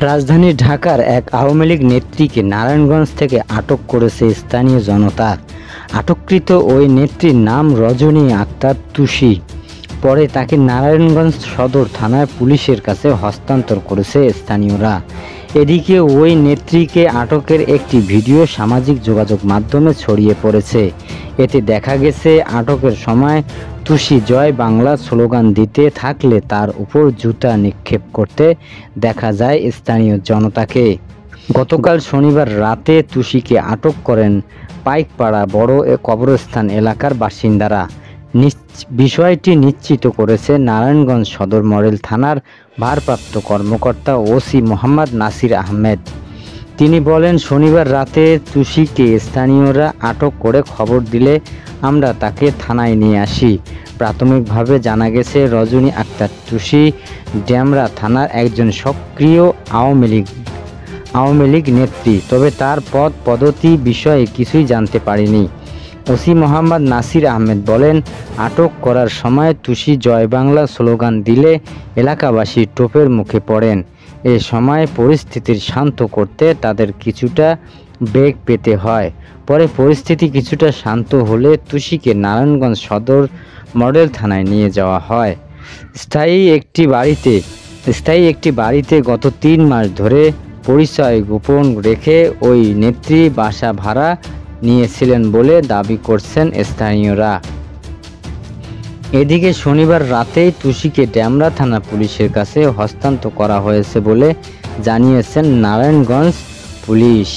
রাজধানী ঢাকার এক আওয়ামী লীগ নেত্রীকে নারায়ণগঞ্জ থেকে আটক করেছে স্থানীয় জনতা। আটককৃত ওই নেত্রীর নাম রজনী আক্তার তুষি। পরে তাকে নারায়ণগঞ্জ সদর থানার পুলিশের কাছে হস্তান্তর করেছে স্থানীয়রা। এদিকে ওই নেত্রীকে আটকের একটি ভিডিও সামাজিক যোগাযোগ মাধ্যমে ছড়িয়ে পড়েছে। এতে দেখা গেছে আটকের সময় তুষি জয় বাংলা স্লোগান দিতে থাকলে তার উপর জুতা নিক্ষেপ করতে দেখা যায় স্থানীয় জনতাকে। গতকাল শনিবার রাতে তুষিকে আটক করেন পাইকপাড়া বড় কবরস্থান এলাকার বাসিন্দারা। বিষয়টি নিশ্চিত করেছে নারায়ণগঞ্জ সদর মডেল থানার ভারপ্রাপ্ত কর্মকর্তা ওসি মোহাম্মদ নাসির আহমেদ। তিনি বলেন, শনিবার রাতে তুষিকে স্থানীয়রা আটক করে খবর দিলে আমরা তাকে থানায় নিয়ে আসি। প্রাথমিকভাবে জানা গেছে রজনী আক্তার তুষি ডেমরা থানার একজন সক্রিয় আওয়ামী লীগ নেত্রী, তবে তার পদ পদ্ধতি বিষয়ে কিছুই জানতে পারিনি। ওসি মোহাম্মদ নাসির আহমেদ বলেন, আটক করার সময় তুষি জয় বাংলা স্লোগান দিলে এলাকাবাসী টোপের মুখে পড়েন। এ সময় পরিস্থিতির শান্ত করতে তাদের কিছুটা বেগ পেতে হয়। পরে পরিস্থিতি কিছুটা শান্ত হলে তুষিকে নারায়ণগঞ্জ সদর মডেল থানায় নিয়ে যাওয়া হয়। স্থায়ী একটি বাড়িতে গত ৩ মাস ধরে পরিচয় গোপন রেখে ওই নেত্রী বাসা ভাড়া নিয়েছিলেন বলে দাবি করছেন স্থানীয়রা। এদিকে শনিবার রাতেই তুষিকে ডেমরা থানা পুলিশের কাছে হস্তান্তর করা হয়েছে বলে জানিয়েছেন নারায়ণগঞ্জ পুলিশ।